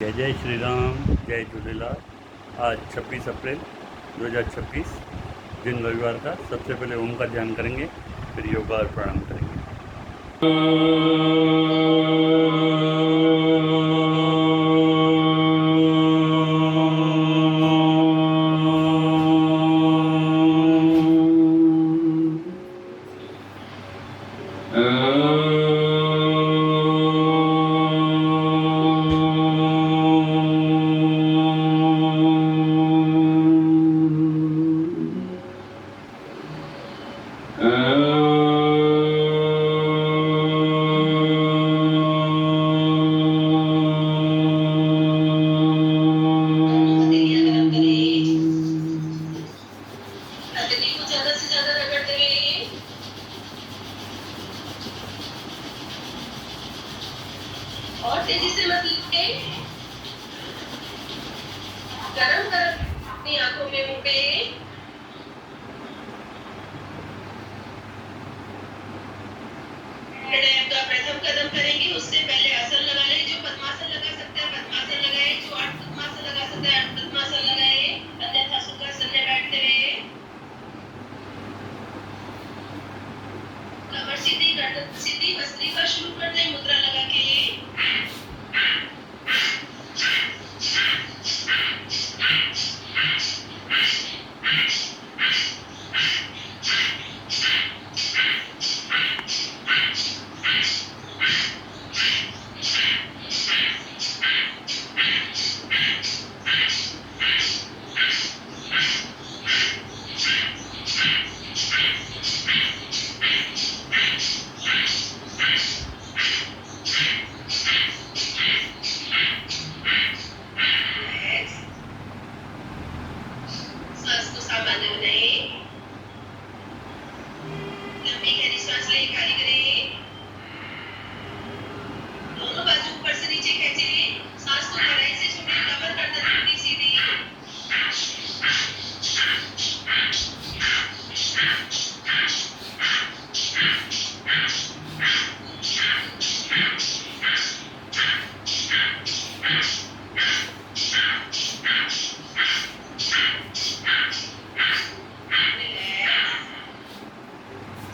जय जय श्री राम, जय झूलेलाल। आज 26 अप्रैल 2026 दिन रविवार का। सबसे पहले ओम का ध्यान करेंगे, फिर योगा और प्राणायाम करेंगे। और तेजी से मत लिखे। गरम गरम अपनी आंखों में मुंह पे। प्राणायाम का प्रथम कदम करेंगे, उससे पहले आसन लगा ले। जो पद्मासन लगा सकता है पद्मासन लगाए, जो अर्ध पद्मासन लगा सकता है अर्ध पद्मासन लगाए, अन्यथा सुखासन में बैठते हुए कमर सीधी, गर्दन सीधी, भस्त्रिका शुरू करते हैं मुद्रा लगा के। सांस को सामान्य बनाए। लंबी गहरी सांस ले, खाली करें। दोनों बाजू ऊपर से नीचे खींचे। सांस को गहराई से छोड़ें, कमर गर्दन पूरी सीधी।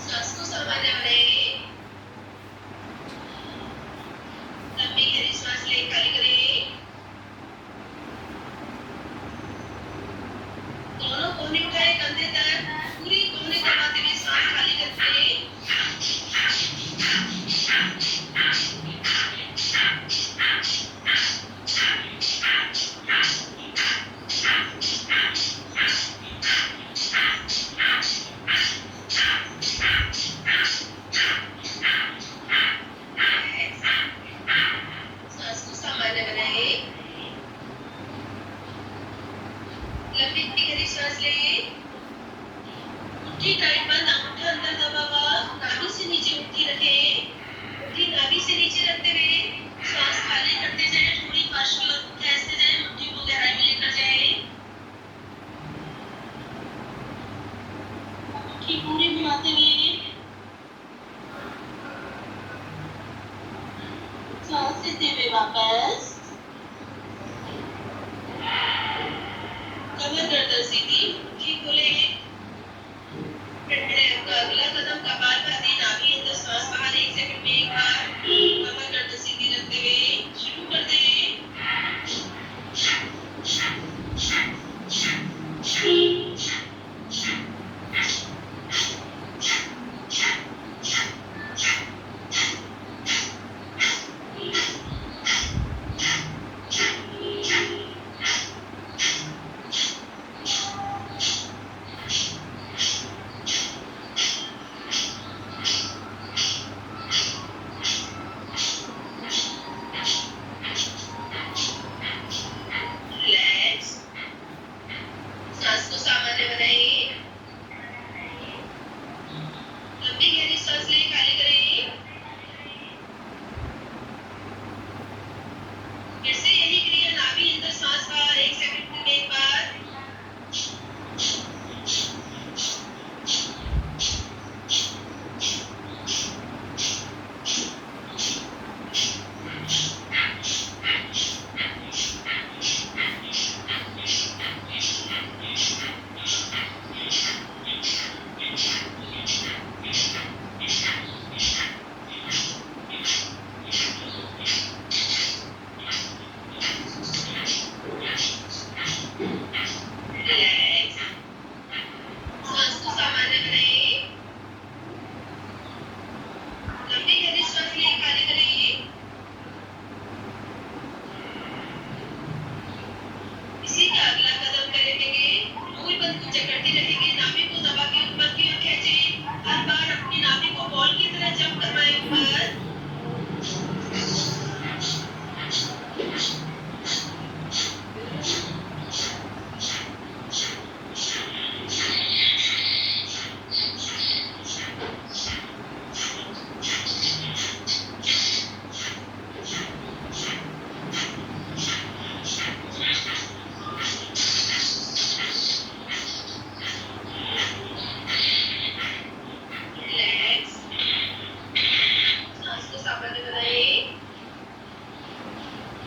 सांस को सामान्य बनाए। लंबी गहरी सांस ले, खाली करें। दोनों कोहनी उठाए कंधे तक, पूरी कोहनी दबाते हुए सांस खाली करते हैं। सांस को सामान्य बनाए। लंबी गहरी सांस ले। मुट्ठी टाइट बंद, अंगूठा अंदर दबा हुआ, नाभि से नीचे मुट्ठी रखें। मुट्ठी नाभि से नीचे रखते हुए सांस खाली करते जाएं। थोड़ी पार्श्व की ओर खींचते जाएं, मुट्ठी को गहराई में लेकर जाएं। मुट्ठी पूरी घुमाते हुए सांस लेते हुए वापस। कमर गर्दन सीधी, मुट्ठी खोले।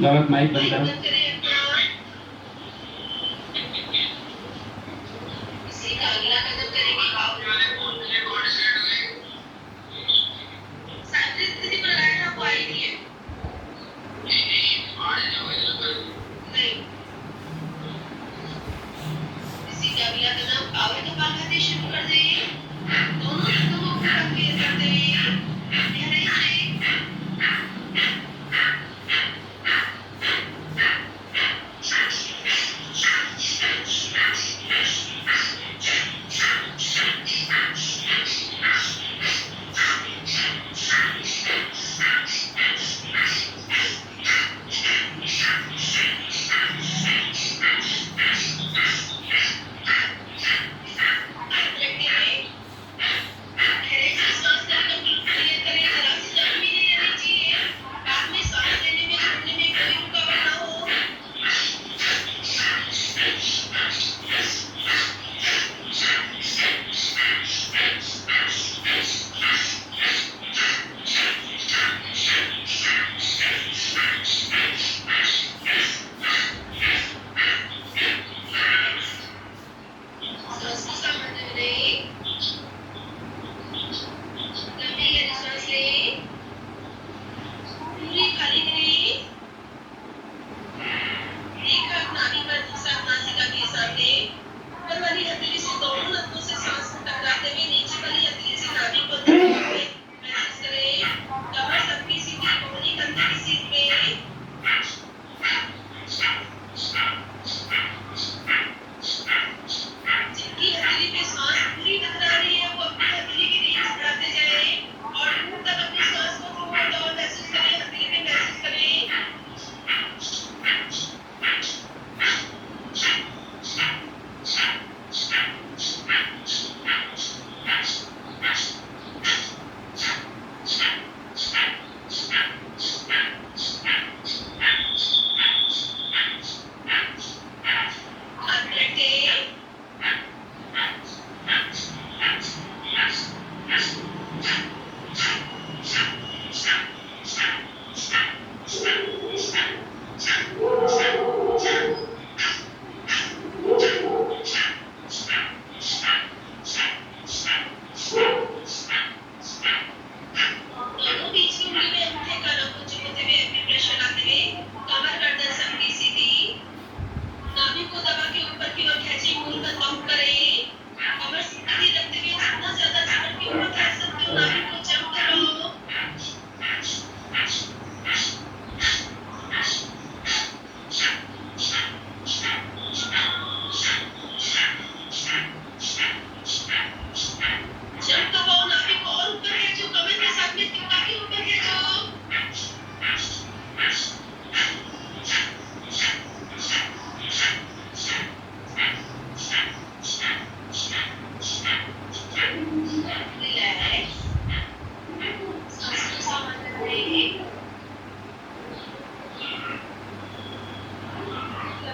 बाबा माइक बंद माइक करो। बंद करें अपना। इसी का अगला कदम करेंगे साइकिल स्थिति पर लगाया था, वो आई नहीं है। नहीं। इसी का अगला कदम पावर कपालभाति शुरू कर दें। दोनों हाथों को ऊपर क्लियर करते हुए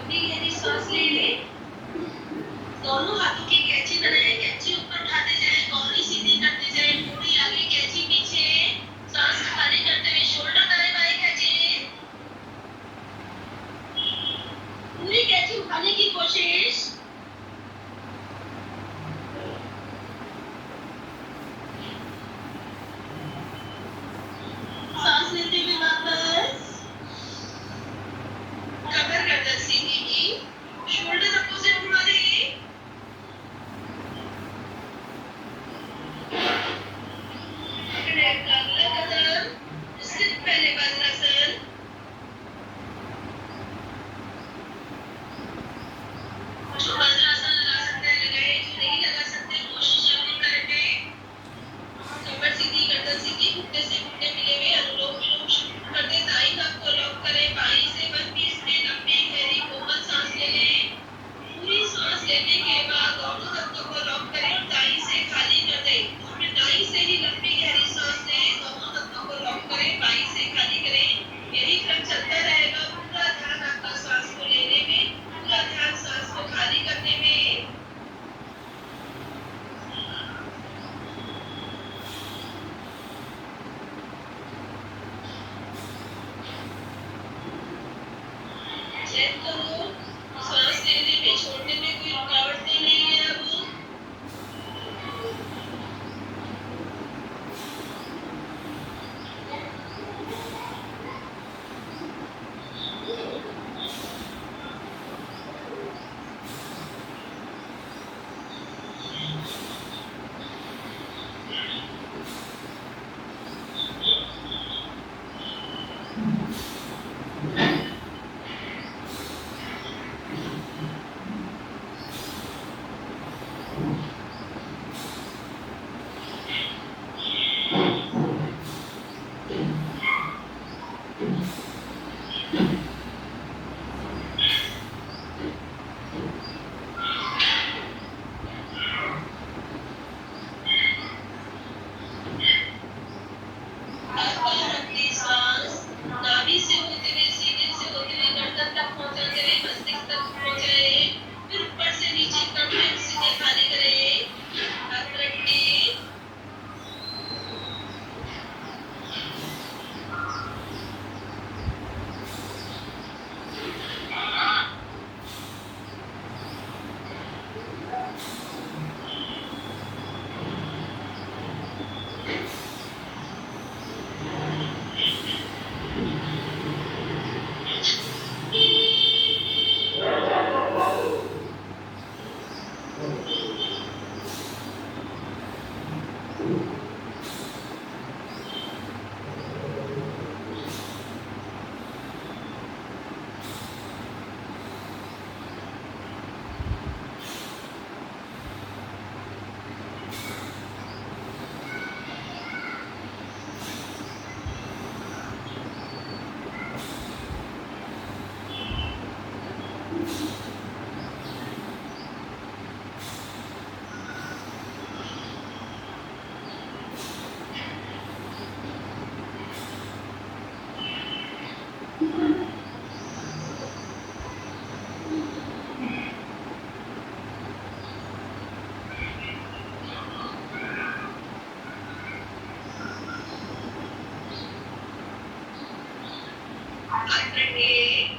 गहराई से दोनों हाथों की कैंची बनाए, कैंची ऊपर उठाते जाए, कौनी सीधी करते जाए, पूरी आगे, कैंची पीछे, सांस खाली करते हुए शोल्डर दाएं बाएं खींचे, पूरी कैंची उठाने की कोशिश। सांस लेते हुए वापस कमर गर्दन सीधी की, शोल्डर अपोजिट घुमा दे। अगला कदम सिर्फ पहले वज्रासन। चेक करो, सांस लेने में छोड़ने में कोई रुकावट तो नहीं है अब। हर बार अपनी सांस नाभि से होते हुए सीने से होते हुए गर्दन तक पहुंचाते हुए मस्तिष्क तक पहुंचाए, फिर ऊपर से नीचे कंप्लीट सीधे खाली करे। हाथ रखिए। हाथ रखिए।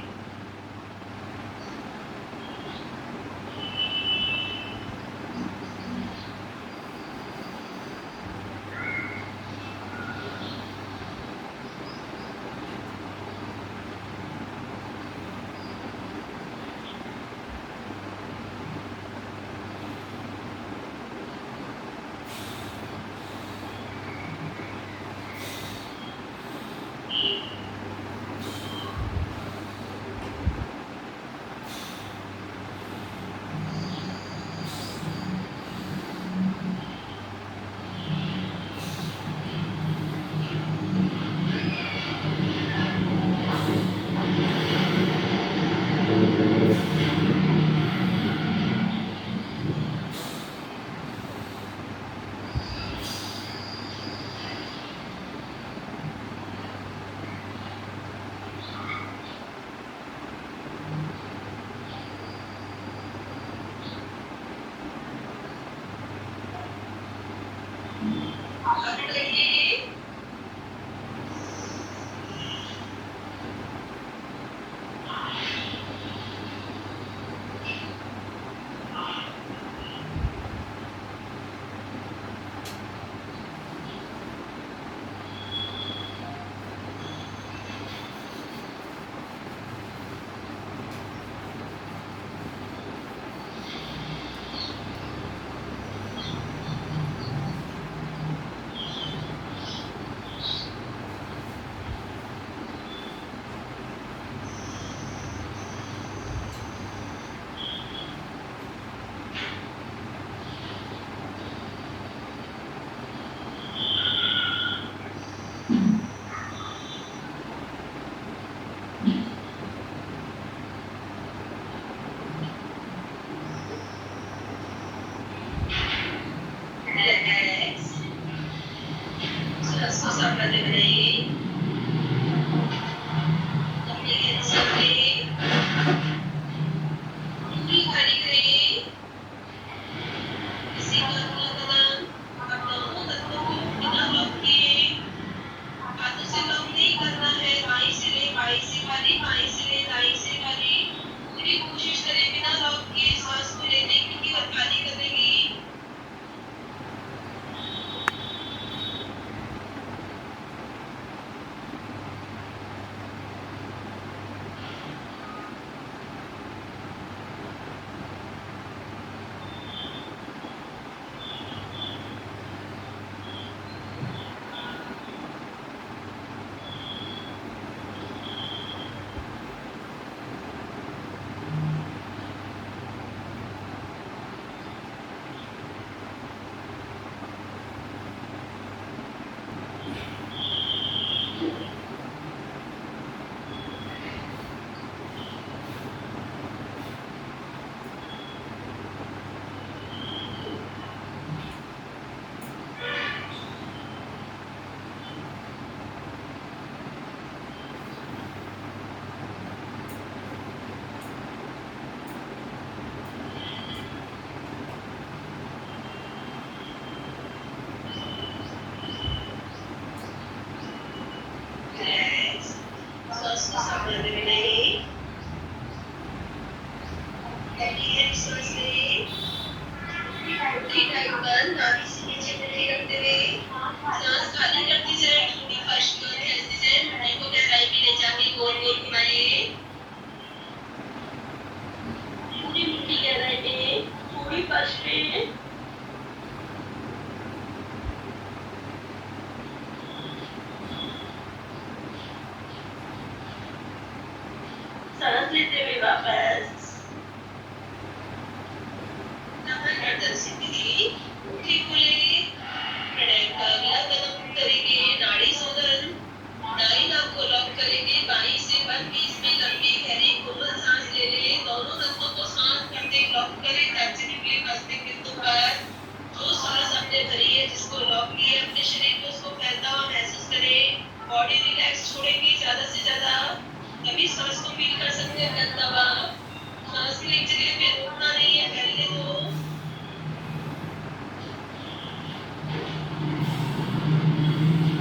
से ले चलिए, फिर रोकना नहीं है, फैलने दो।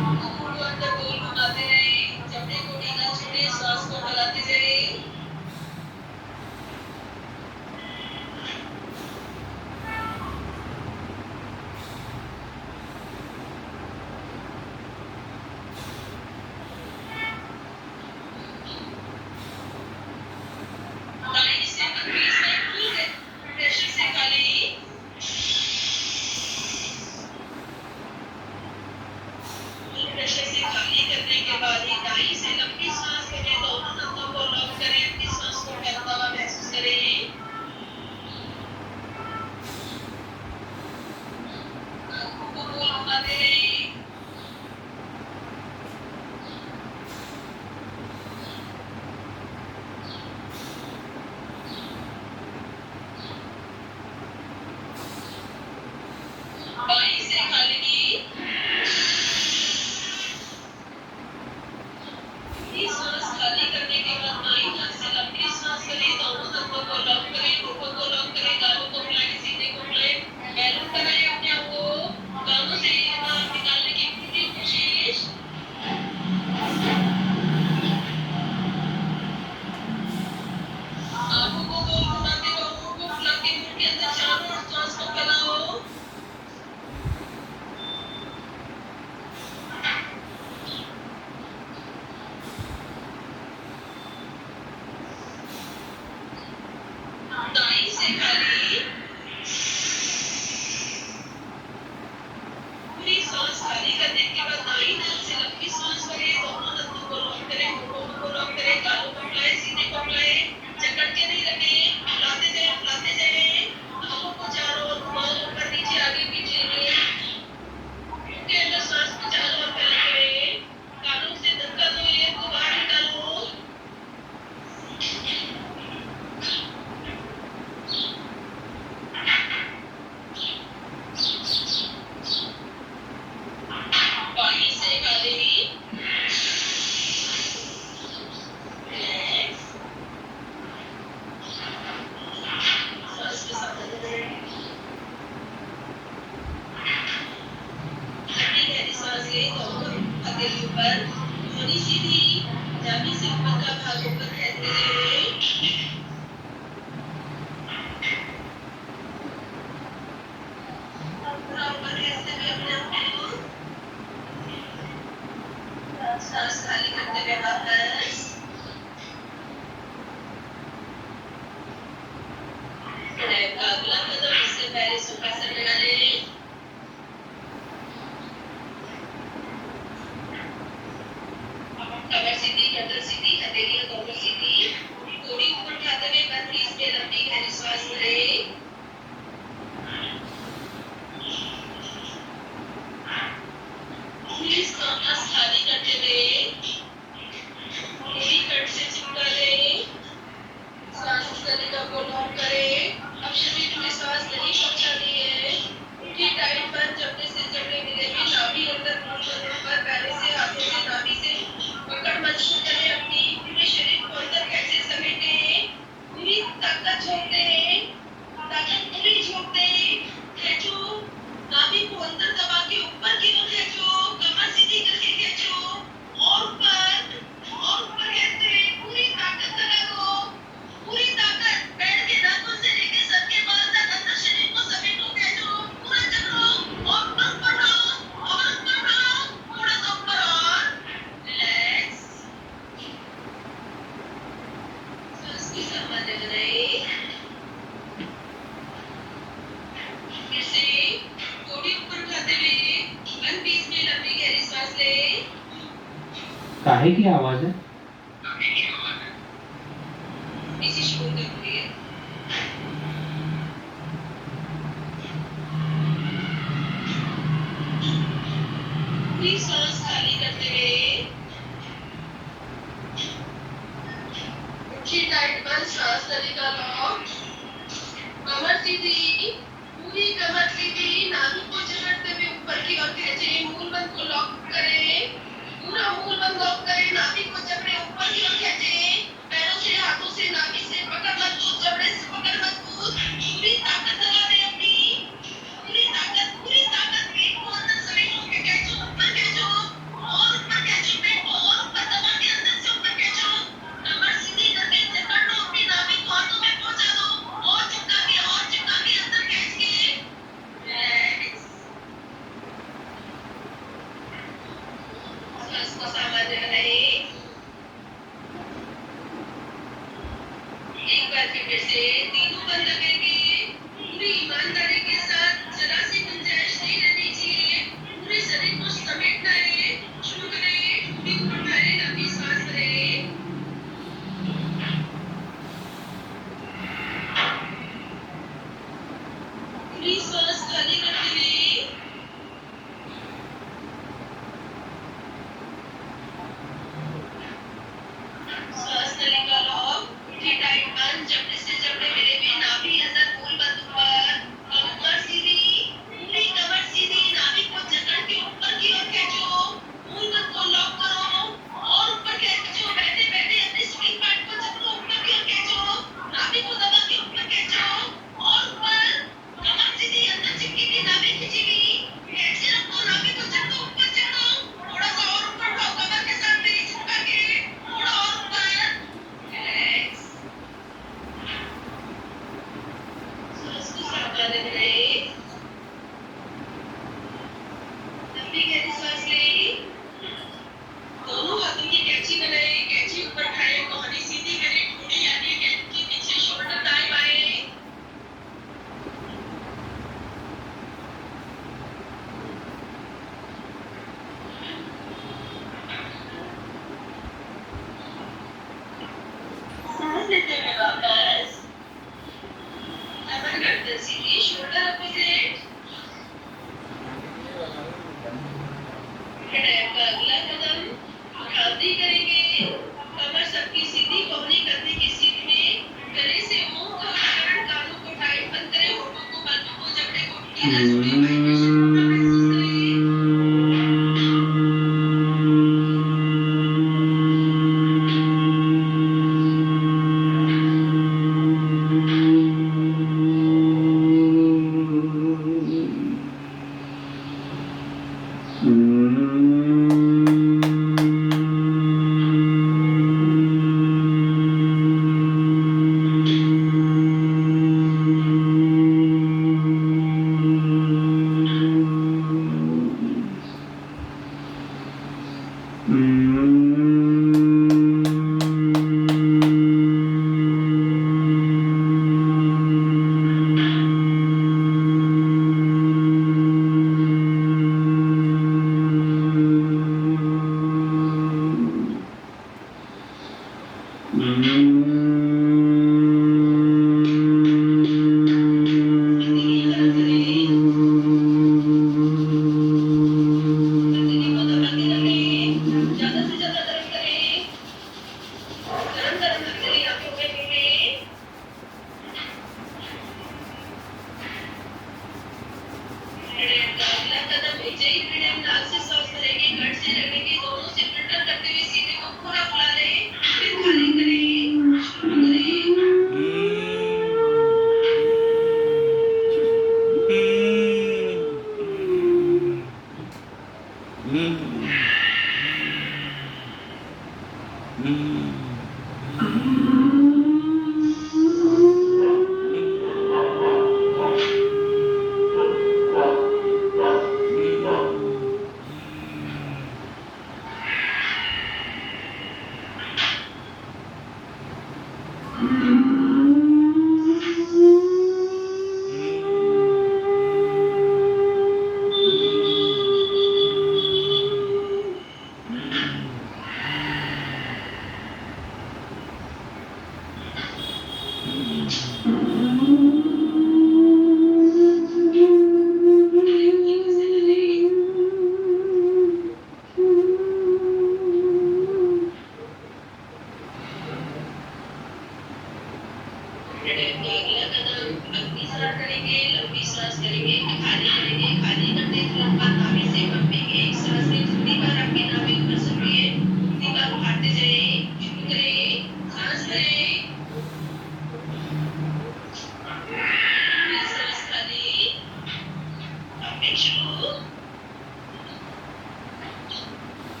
मुंह को अंदर गोल घुमाते रहें, जबड़े को ढीला छोड़े, सांस को फैलाते जाएं। दाएं से 20 मिनट फुल प्रेशर से खा लें। फुल प्रेशर से खाली करने के बाद ही दाएं से लंबी सांस लें, दोनों नसों को लॉक करें, अपनी सांस को फैलता हुआ महसूस करें। आंखों को गोल घुमाते रहें। बाएं से खा लेंगे। पूरी सांस खाली करने के बाद बाईं नाक से लंबी सांस करें, दोनों नसों को लॉक करें, होठों को लॉक करें, गालों को फुलाएं, सीने को फुलाएं, बैलेंस कराएं अपने आप को। कानों से नाक निकालने की पूरी कोशिश। आंखों को गोल घुमाते रहो, मुंह को फुला के मुंह के अंदर जानो और सांस को फैलाओ। दाएं से खाली। पूरी सांस खाली करने के बाद दाईं नाक से लंबी सांस भरें, दोनों नसों को लॉक करें, होठों को लॉक करें, गालों को फुलाएं, सीने को फुलाएं, जकड़ के नहीं रखें, फुलाते जाएं। आंखों को चारों ओर घुमाओ, ऊपर नीचे आगे पीछे। मुंह के अंदर सांस को चारों ओर फैलाते रहें। कानों से धक्का दो, एयर को बाहर निकालो। बाईं से खाली। रिलैक्स। सांस के साथ अंदर रहें। लंबी गहरी सांस लें, दोनों हथेली ऊपर, मोहनी सीधी, जांघें से ऊपर का भाग ऊपर खींचते जाएं। पूरा ऊपर खींचते हुए अपने आप को सांस खाली करते हुए वापस। स्टेप का अगला कदम, इससे पहले सुखासन लगा लें। कमर सीधी, गर्दन सीधी, हथेलियां दोनों सीधी। थोड़ी ऊपर उठाते हुए बंद बीच में लंबी गहरी सांस भरें। पूरी सांस खाली करते हुए पूरी कट से चिपका लें। सांस तरीका को लॉक करें। अब शरीर में सांस नहीं पहुंचानी है। मुट्ठी टाइट बंद, जबड़े से जबड़े मिले हुए, नाभि अंदर, मुंह पर, पैरों से, हाथों से, नाभि से पकड़ मजबूत करें अपनी। पूरे शरीर को अंदर कैसे समेटें, पूरी ताकत झोंकते हैं, ताकत पूरी झोंकते हैं। खींचो, नाभि को अंदर दबा के ऊपर की ओर खींचो, कमर सीधी करके खींचो, और ऊपर खींचते हुए पूरी ताकत लगा दो। पूरी ताकत पैर के नाखून से लेकर सर के बाल तक अंदर शरीर को समेटो, खींचो, पूरा चलो, और ऊपर बढ़ो, थोड़ा सा ऊपर और। रिलैक्स। सांस की सामान्य बनाएं। फिर से थोड़ी ऊपर उठाते हुए बंद बीच में लंबी गहरी सांस लें। काहे की आवाज है? इसी शोर जरूरी है। पूरी सांस खाली करते हुए मुट्ठी टाइट बंद, सांस तरीका लॉक। कमर सीधी, पूरी कमर सीधी, नाभि को जकड़ते हुए ऊपर की ओर खींचें, मूलबंध को लॉक करें। पूरा मूलबंध लॉक करें, नाभि को जकड़े ऊपर की ओर खींचें, पैरों से, हाथों से, नाभि से पकड़ मजबूत, जबड़े से बार फिर से तीनों बंद करके पूरी ईमानदारी के साथ जरा सी गुंजाइश नहीं रहनी चाहिए। पूरे शरीर को समेटना है। शुरू करें, ठोड़ी ऊपर उठाएं, लंबी सांस भरें। पूरी सांस खाली करते हुए सांस नलिका लॉक, मुट्ठी टाइट बंद, जबड़े से जबड़े मिले हुए, नाभि अंदर, मूल बंद ऊपर, कमर सीधी, पूरी कमर सीधी, नाभि को जकड़ के ऊपर की ओर खींचो, मूल बंद को लॉक करो और ऊपर खींचो। बैठे बैठे अपने स्प्रिंग पार्ट को जकड़ो, ऊपर की ओर खींचो, नाभि को दबा के ऊपर खींचो और ऊपर, कमर सीधी, अंदर चिपकी हुई, नाभि खींची हुई, ऐसे रखो, नाभि को जकड़ो, ऊपर चढ़ो, थोड़ा सा और ऊपर उठाओ, कमर के साथ में चिपका के, थोड़ा और ऊपर, रिलैक्स। सांस को सावधानी रहे। लंबी गहरी सांस लें। दोनों हाथों की कैंची बनाएं, कैंची ऊपर उठाएं, कोहनी सीधी करें, ठोड़ी आगे, कैंची पीछे, शोल्डर दाएं बाएं। सांस लेते हुए वापस कमर गर्दन सीधी, शोल्डर अपोजिट। फिर का अगला कदम उठावती करेंगे, कमर सबकी सीधी, कोहनी कंधे की सीध में, गले से ओम का उच्चारण, कानों को टाइट बंद करें, होठों को, बालों को, जबड़े को ढीला छोड़ें, वाइब्रेशन पूरा महसूस करें।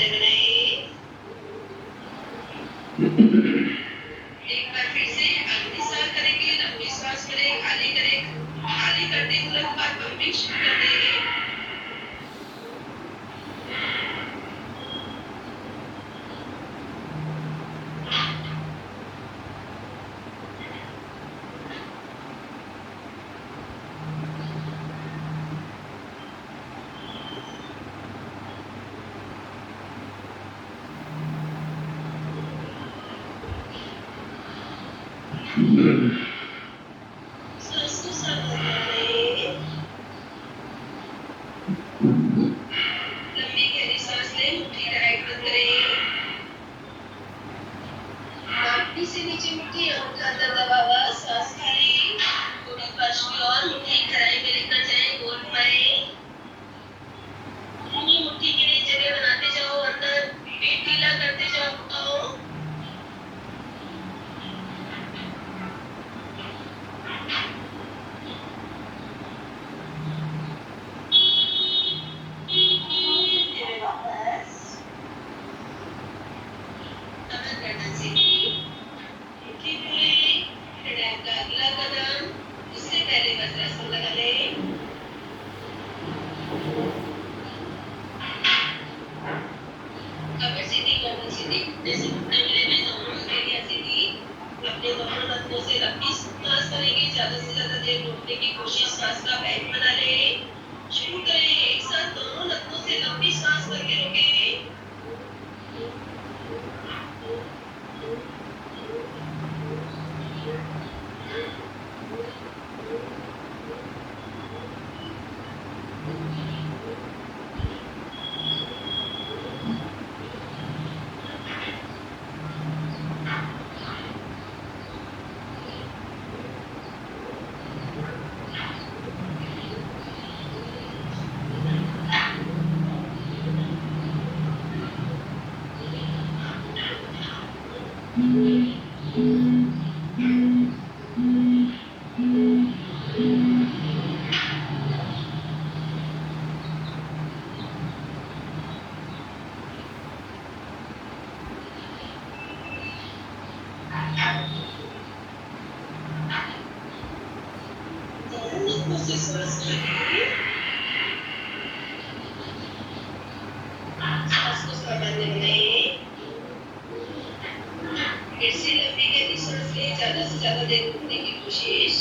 संभालने बनाए। एक बार फिर से अगली सांस करेंगे, लंबी सांस करें, खाली करते तुरंत बाद पंपिंग शुरू कर दें। सांस को संभालने। लंबी गहरी सांस लें, मुट्ठी टाइट बंद करें। नाभि से नीचे मुट्ठी, अंगूठा अंदर दबावा, सांस खाली। थोड़ी फर्श की ओर मुट्ठी गहराई में लेकर जाएं, गोल घुमाएं। अपनी मुट्ठी के लिए जगह बनाते जाओ, अंदर पेट ढीला करते जाओ। फिर वापस कमर गर्दन सीधी, मुट्ठी खोलें, प्राणायाम का अगला कदम, उससे पहले वज्रासन लगा लें। कमर सीधी, गर्दन सीधी, घुटने से घुटने मिले में दोनों हथेलियां सीधी। अपने दोनों नथनों से लंबी सांस करेंगे, ज्यादा से ज्यादा देर रोकने की कोशिश, सांस का बैंक बना लें। शुरू करें, एक साथ दोनों नथनों से लंबी सांस करके रोकें। दोनों नथनों से सांस खाली। सांस को सामान्य बनाएं। फिर से लंबी गहरी सांस लें, ज्यादा से ज्यादा देर रुकने की कोशिश।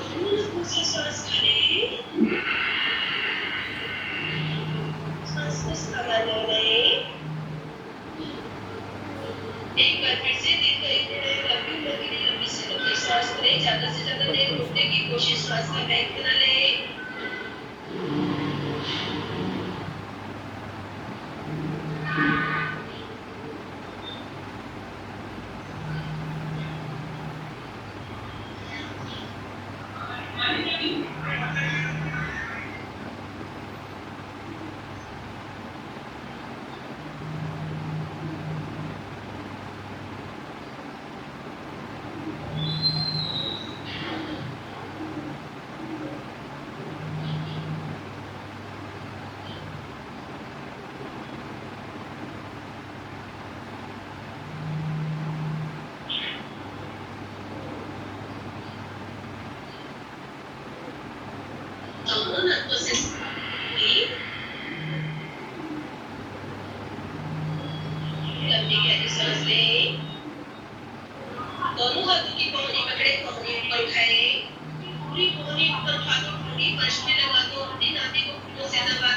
दोनों नथनों से सांस खाली। सांस को सामान्य बनाएं। एक बार फिर से दीर्घ लंबी उम्र के लिए लंबी से लंबी सांस करें, ज्यादा से ज्यादा देर रोकने की कोशिश, सांस का बैंक बना लें। दोनों नथनों से लंबी गहरी सांस लें। दोनों हाथों की कोहनी पकड़े, कोहनी ऊपर उठाएं। पूरी कोहनी ऊपर उठा दो, ठोड़ी फर्श में लगा दो, अपनी नाभि को घुटनों से दबा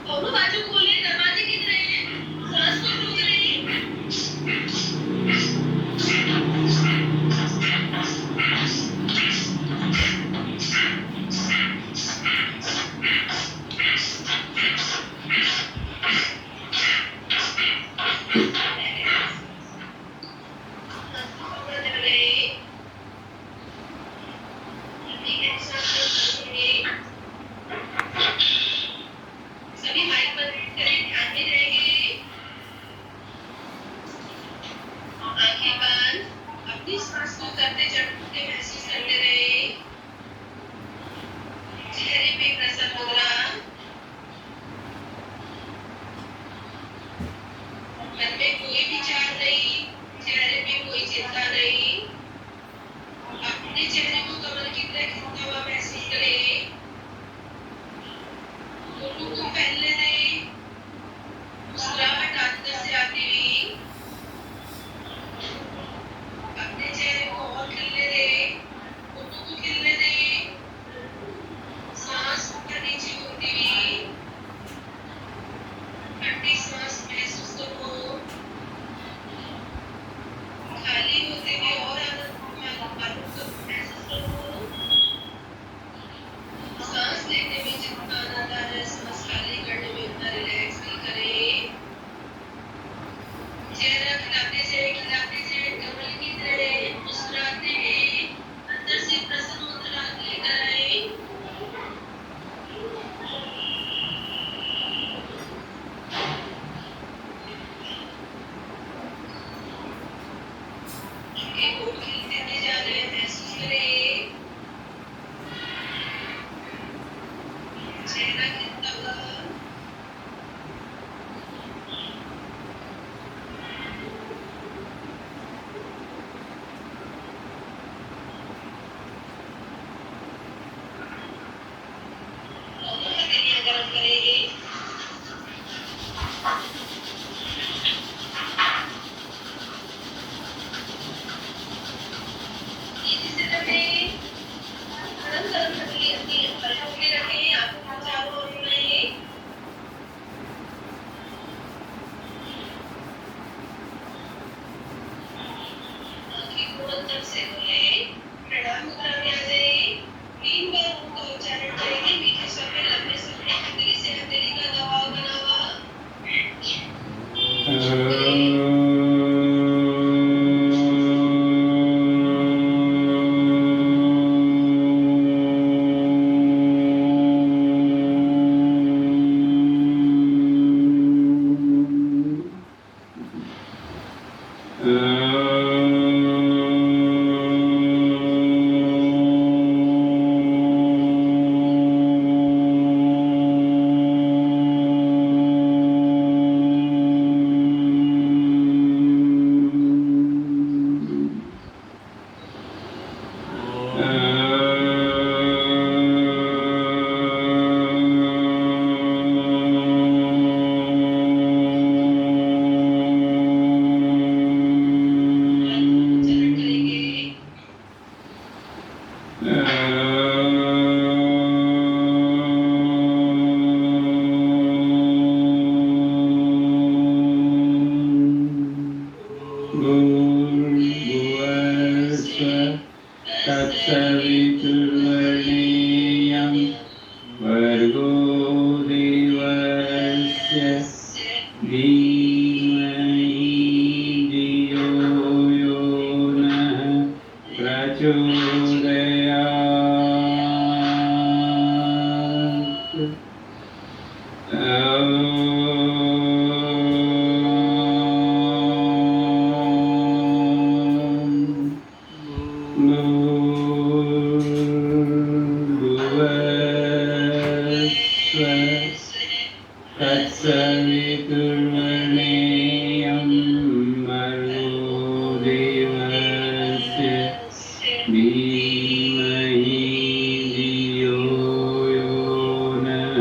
दोनों बाजू खोले, दरवाजे की तरह सांस को रोक रहे। सभी माइक पर करें, ध्यान में रहेंगे। आंखें बंद, अपनी सांस को उतरते चढ़ते महसूस करते रहे। चेहरे पे प्रसन्न मुद्रा, मन में कोई विचार नहीं, चेहरे पे कोई चिंता नहीं। अपने चेहरे को कमल की तरह खिलता हुआ महसूस करें। होठों को फैलने दें, मुस्कुराहट अंदर से आती हुई। अपने चेहरे को और खिलने दें, होठों को खिलने दें। सांस ऊपर नीचे होती हुई, ठंडी सांस महसूस करो। खाली होते हुए और महसूस करो। सांस लेने में जितना आनंद आ रहा है, सांस खाली करने में उतना रिलैक्स फील करें। चेहरा खिलाते जाए कमल की तरह मुस्कुराते हैं। अंदर से प्रसन्न मुद्रा लेकर आए। उनके होठ खिलते हुए जा रहे हैं, महसूस करें। चेहरा खिलता हुआ। दोनों हथेलियां गरम करेंगे। सीधी से रखें। गरम गरम हथेली अपनी पलकों पे रखें। आंखों को चारों ओर घुमाएं। तत्सवितुर्वरेण्यं भर्गो देवस्य धीमहि धियो यो नः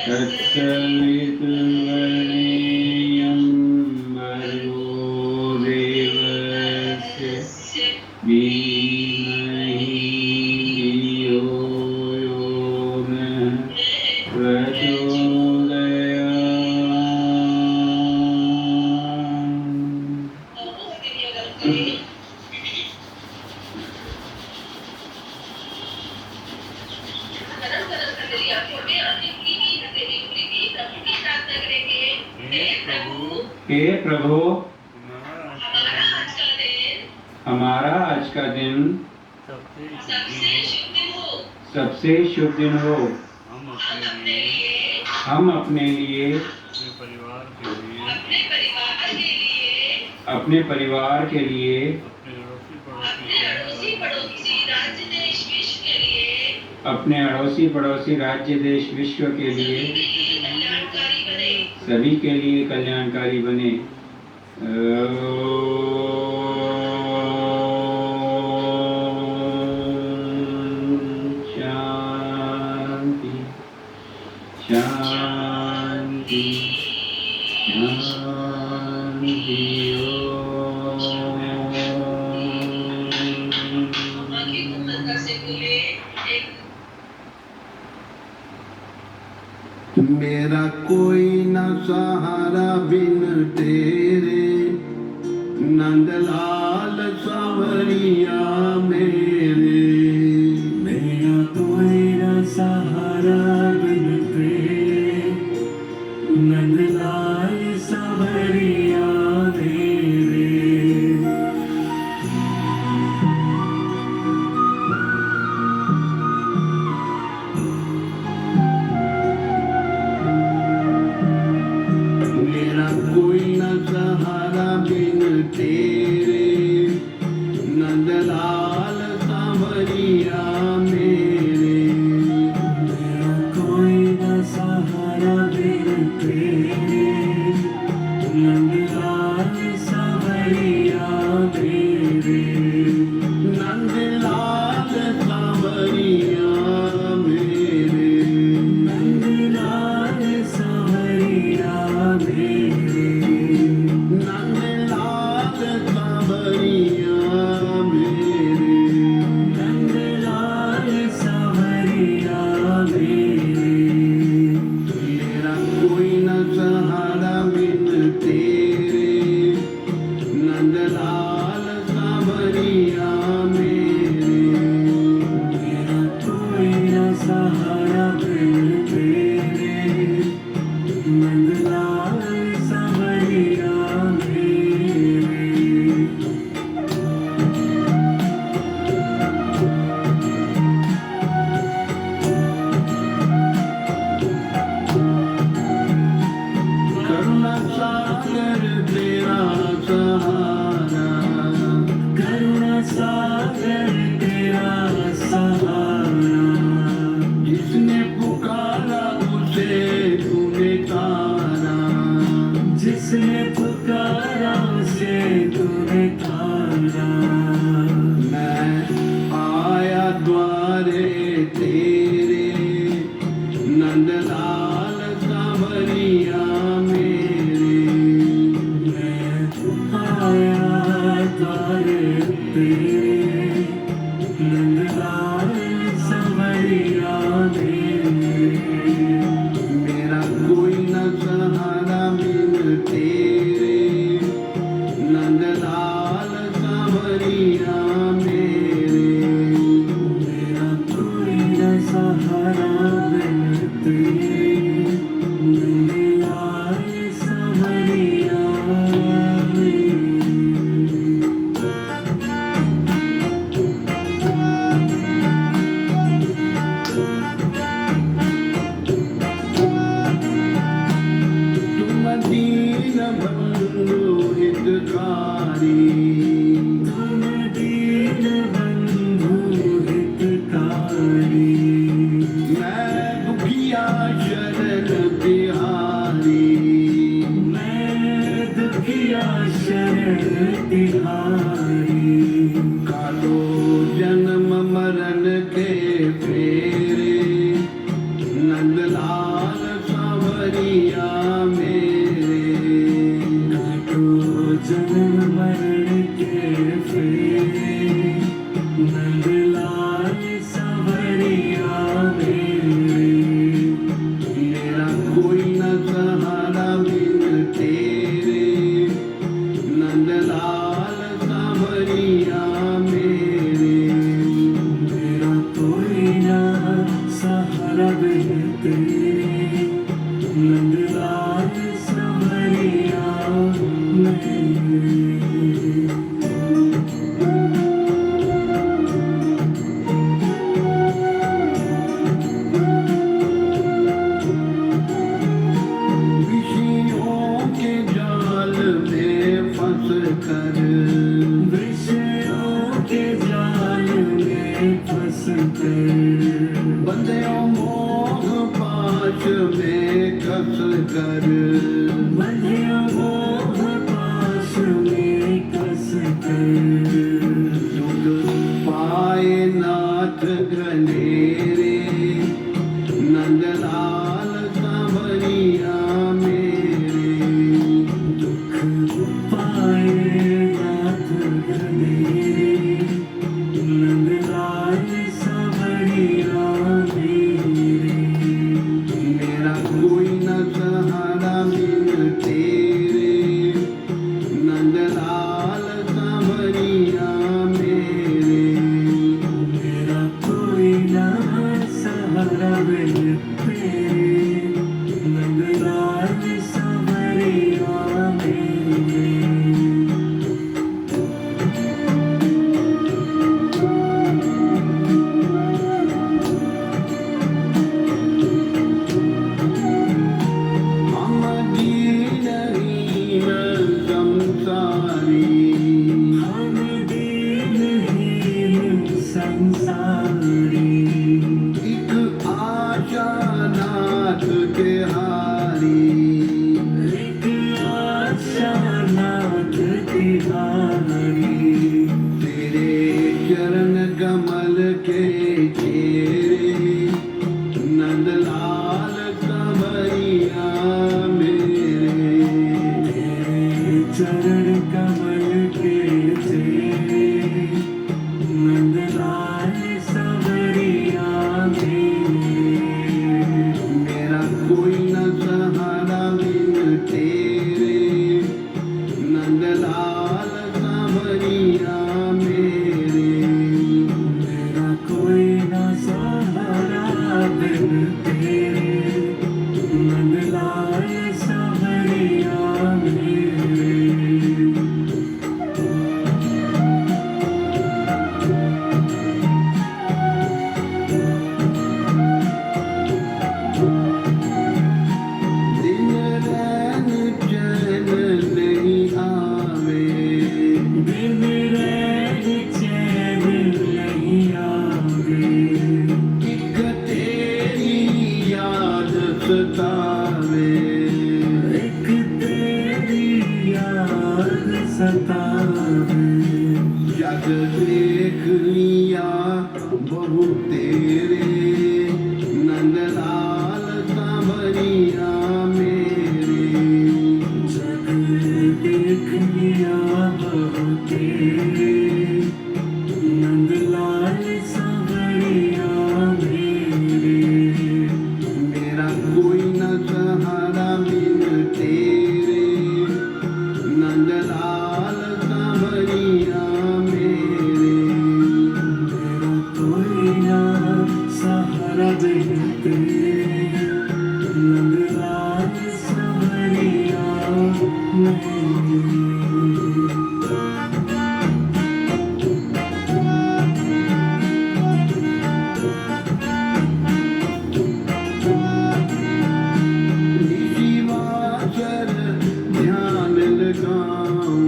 तत्सवितुर्वरेण्यं भर्गो देवस्य धीमहि धियो यो नः प्रचोदयात्। गरम गरम ठंडी आंखों में आंखें खुली की हथेली खुली की प्रभु की प्रार्थना करेंगे। हे प्रभु, हे प्रभु, हमारा आज का दिन सबसे सबसे शुभ दिन हो। सबसे शुभ दिन हो। हम अपने लिए हम अपने लिए, अपने परिवार के लिए, अपने परिवार के लिए, अपने अड़ोसी पड़ोसी राज्य देश विश्व के लिए, अपने अड़ोसी पड़ोसी राज्य देश विश्व के लिए कल्याणकारी बने। सभी के लिए कल्याणकारी बने। शांति शांति शांति। आंखें को बंद कर से बोले, एक मेरा कोई न सहारा बिन तेरे, नंदलाल सावरिया मेरे। मेरा कोई न सहारा बिन तेरे, नंदलाल सावरिया मेरे। मेरा कोई न सहारा बिन तेरे, नंदलाल सावरिया मेरे। मेरा कोई न सहारा बिन तेरे, नंदलाल सावरिया मेरे। नंदलाल सावरिया मेरे। नंदलाल सावरिया मेरे। नंदलाल सावरिया मेरे। नंदलाल सावरिया मेरे। मेरा कोई न सहारा बिन तेरे, नंदलाल सावरिया मेरे। मेरा कोई न सहारा बिन तेरे, नंदलाल सावरिया मेरे। करुणा सागर तेरा सहारा, करुणा सागर तेरा सहारा। जिसने पुकारा उसे तूने तारा। जिसने पुकारा उसे तूने तारा। मैं आया द्वारे तेरे, नंदलाल सावरिया मेरे। मैं आया द्वारे तेरे, नंदलाल सावरिया मेरे। मेरा कोई न सहारा बिन तेरे, नंदलाल सावरिया मेरे। कर बंदों मोह पाश में कस कर बंधियों मोह पाश में कस कर सुख पाए नाथ घनेरे नंदलाल सांवरिया मेरे दुख पाए नाथ घनेरे नंदलाल सांवरिया मेरे मेरा कोई न सहारा बिन तेरे नंदलाल सांवरिया मेरे मेरा कोई ना सहारा बिन तेरे नंदलाल सांवरिया मेरे हम दीनहीन संसारी हम दीनहीन संसारी एक आशा नाथ के हारी एक आशा नाथ तिहारी तेरे चरण कमल के चेरे नंदलाल सांवरिया मेरे तेरे चरण कमल के तेरे नंदलाल सांवरिया मेरे मेरा कोई न सहारा बिन तेरे नंदलाल सांवरिया मेरे मेरा कोई ना सहारा बिन तेरे नंदलाल सांवरिया मेरे दिन रैन चैन नहीं आवे दिन रैन चैन नहीं आवे एक तेरी याद सतावे एक तेरी याद सतावे जग देख लिया बहु तेरे नंदलाल सांवरिया मेरे जग देख लिया बहु तेरे नंदलाल सांवरिया मेरे मेरा कोई न सहारा बिन तेरे नंदलाल सांवरिया मेरे मेरा कोई ना सहारा बिन तेरे नंदलाल सांवरिया मेरे निशिवाचर ध्यान लगाऊं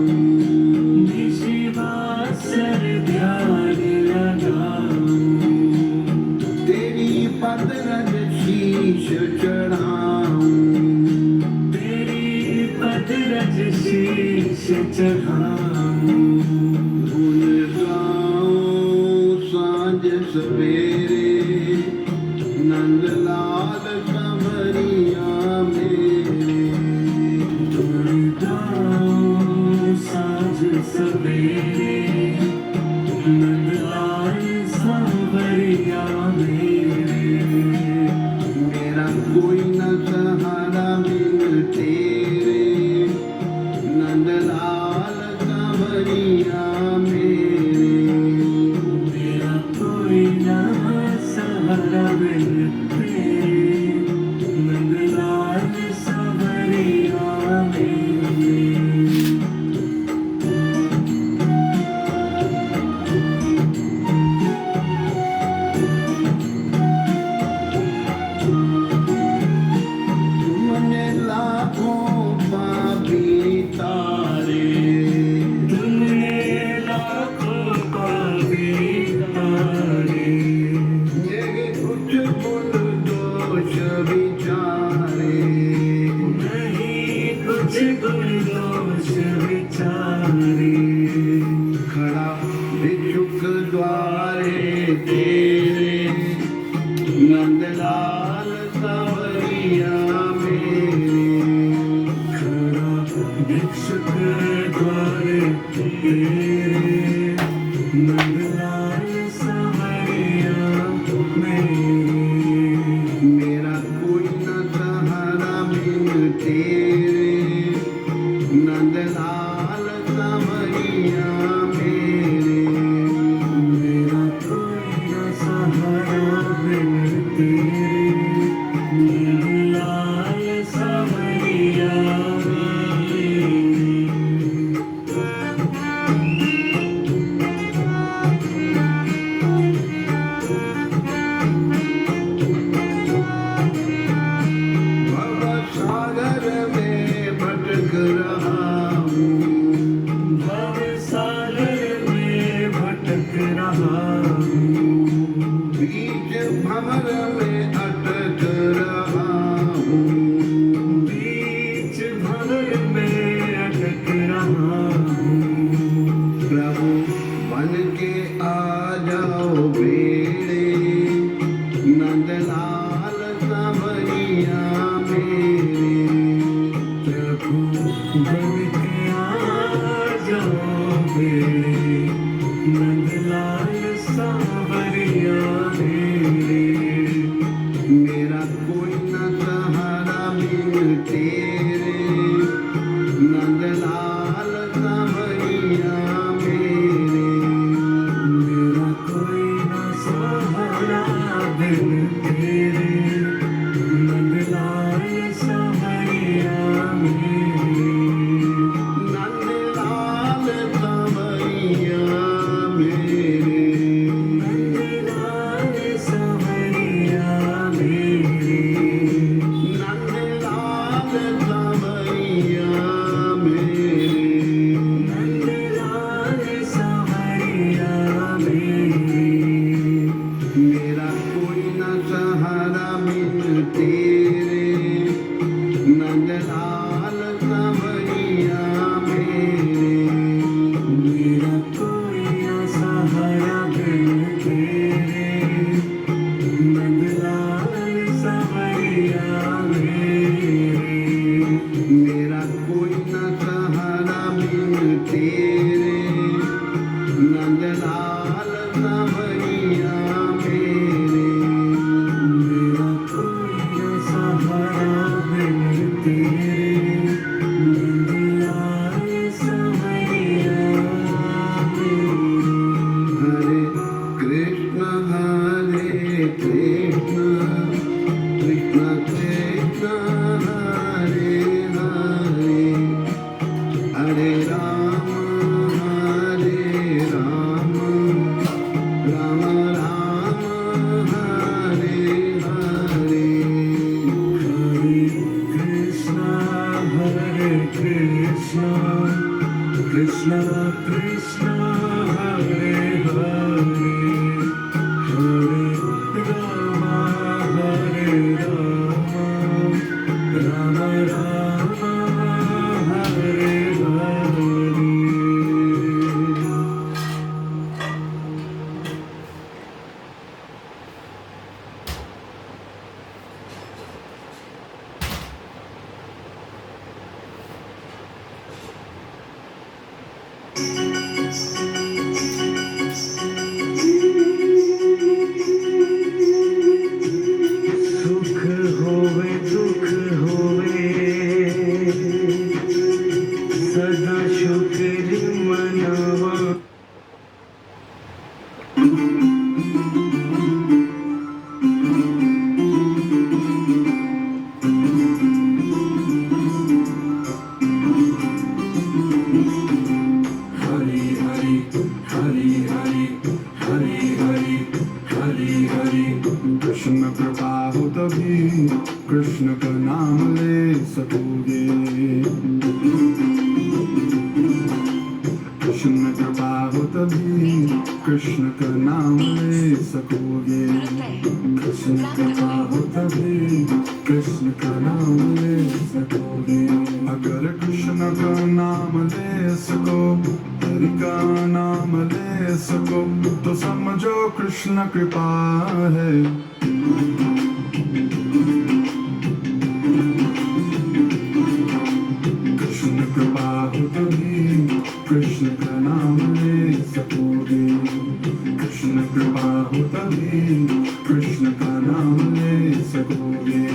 निशिवासर ध्यान लगाऊं तेरी पदरज शीश चढ़ाऊं तेरी पदरज शीश चढ़ाऊं गुण गाऊं सांझ सवेरे नंदलाल सांवरिया मेरे तुम गाओ साँझ सवेरे नंदलाल सांवरिया मेरे मेरा कोई न सहारा बिन तेरे नंदलाल सांवरिया मेरे मेरा कोई ना सहारा बिन तेरे बिन तेरे लाल सावरिया भव सागर में भटक रहा हूँ भव सागर में भटक रहा हूँ बीच भंवर में अटक रहा हूँ बीच भंवर में अटक रहा हूँ प्रभु बन के आ जाओ बेड़े नंदलाल सावरिया मेरे प्रभु बन के आ जाओ बेड़े नंदलाल सावरिया मेरे मेरा कोई न सहारा बिन तेरे नंदलाल सावरिया मेरे मेरा कोई न सहारा बिन तेरे नंदलाल सावरिया मेरे नंदलाल सावरिया मेरे नंदलाल सावरिया मेरे नंदलाल सावरिया मेरे नंदलाल सावरिया मेरे मेरा कोई न सहारा बिन तेरे नंदलाल सावरिया मेरे मेरा कोई न सहारा बिन तेरे नंदलाल सावरिया मेरे मेरा कोई न सहारा बिन तेरे नंदलाल सावरिया मेरे मेरा कोई न सहारा बिन तेरे नंदलाल सावरिया मेरे हरे Krishna Krishna Krishna Hare Hare Hare Ram Ram Ram Hare Hare Hare Krishna Krishna Krishna Hare Hare Hare Rama Hare Rama Rama Rama Hare Hare सुख होवे दुख होवे सदा शुक्र मनावा हरि हरि हरि हरि हरि हरि हरि हरि कृष्ण कृपा हो तभी कृष्ण का नाम ले सकोगे कृष्ण कृपा हो तभी कृष्ण का नाम ले सकोगे कृष्ण कृपा हो तभी कृष्ण का नाम ले सकोगे अगर कृष्ण का नाम ले सको हरि का नाम ले सको तो समझो कृष्ण कृपा है कृष्ण कृपा हो तभी कृष्ण का नाम ले सकोगे कृष्ण कृपा हो तभी कृष्ण का नाम ले सकोगे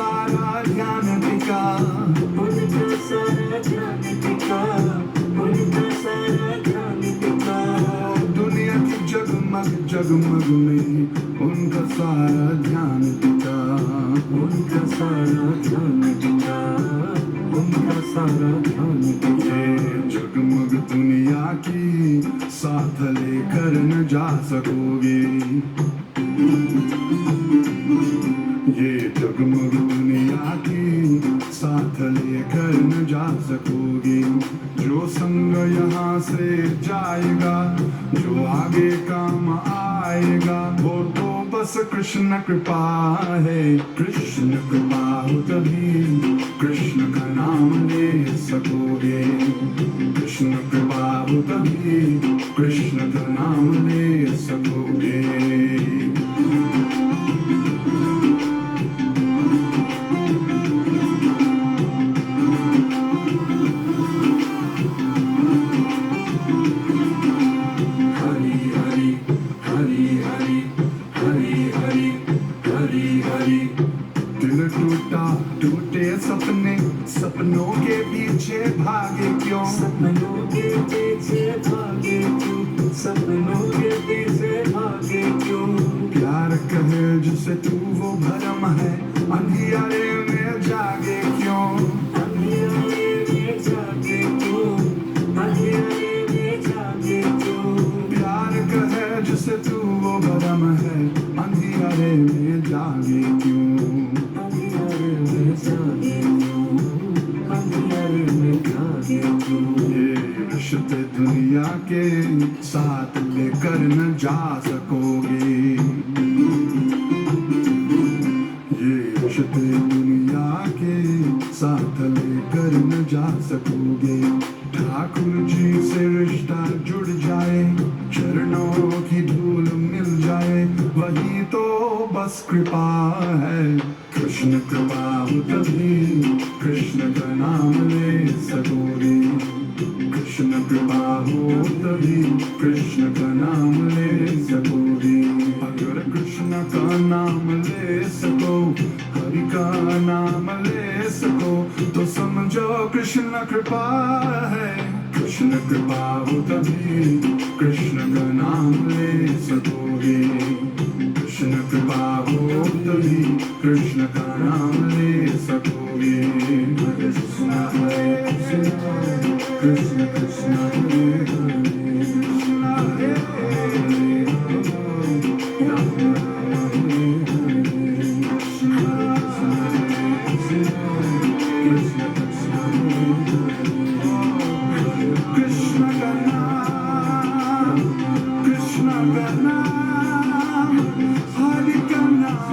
सारा ध्यान टिका, उनका सारा ध्यान टिका, उनका सारा ध्यान टिका। दुनिया की जगमग जगमग में उनका सारा ध्यान टिका, उनका सारा ध्यान टिका, उनका सारा ध्यान टिका। जगमग दुनिया की साथ लेकर न जा सकोगे, ये जगमग दुनिया की साथ लेकर न जा सकोगे। जो संग यहाँ से जाएगा, जो आगे काम आएगा, वो तो बस कृष्ण कृपा है। कृष्ण कृपा हो तभी कृष्ण का नाम ले सकोगे, कृष्ण कृपा हो तभी कृष्ण का नाम ले सकोगे। दिल टूटा टूटे सपने, सपनों के पीछे भागे क्यों, सपनों के पीछे भागे क्यों, सपनों के पीछे भागे क्यों। प्यार कहे जिसे तू वो भरम है, अंधियारे में जागे क्यों, अंधियारे में जागे क्यों, अंधियारे में जागे क्यों। प्यार कहे जिसे तू वो भरम है, अंधियारे में जागे क्यों, अंधियारे में जागे क्यों, अंधियारे में जागे क्यों। ये रिश्ते दुनिया के साथ लेकर न जा सकोगे, ये रिश्ते दुनिया के साथ लेकर न जा सकोगे। ठाकुर जी से रिश्ता जुड़ जाए, चरणों की धूल मिल जाए, वही तो बस कृपा है। कृष्ण कृपा हो तभी कृष्ण का नाम ले सकोगे, कृष्ण कृपा हो तभी कृष्ण का नाम ले सकोगे। अगर कृष्ण का नाम ले सको, हरि का नाम ले सको, तो समझो कृष्ण कृपा है। कृष्ण कृपा हो तभी कृष्ण का नाम ले सकोगे, कृष्ण कृपा हो तभी कृष्ण का नाम ले सकोगे। कृष्ण हरे कृष्ण, कृष्ण कृष्ण हरे हरे, कृष्ण हरे हरे, राम राम हरे हरे, कृष्ण कृष्ण हरे कृष्ण, कृष्ण कृष्ण हरे हरे। कृष्ण का नाम, कृष्ण का नाम, हरि का नाम।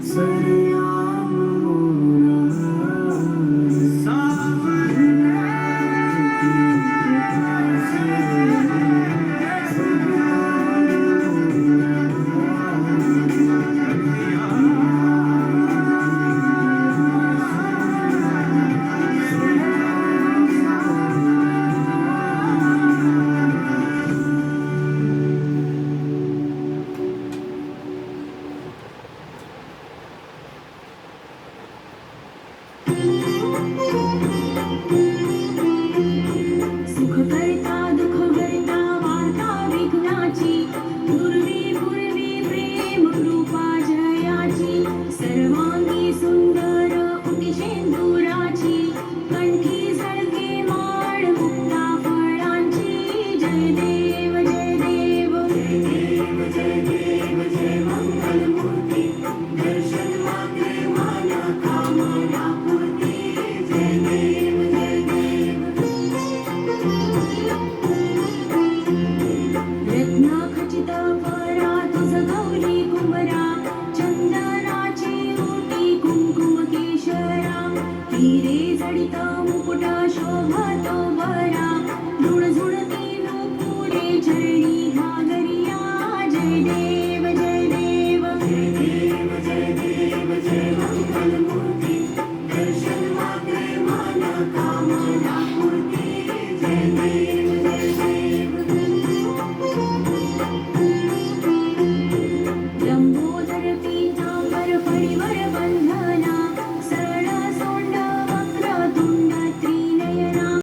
सरयाम मोरा सावरना कृपा से सुख करता दुख हरता वार्ता विघ्नाची पूर्वी पूर्वी प्रेम कृपा जयाची सर्वांगी सुंदर उटिशेंदुराची कंठी झळके माळ मुक्ता फळांची जय देव जय देव जय देव जय देव जय मंगल मूर्ती दर्शन मात्रे माना कामना पूर्ती जय देव जय देव रत्नाखचित वरा तुझ गौरी कुंभरा चंदनाची ओटी कुंकुम केशरा हिरे जडित मुकुट शोभतो बरा झुळझुळती नूपुरे चरणी घागरिया जय देव जय देव जय देव जय देव जय मंगल मूर्ती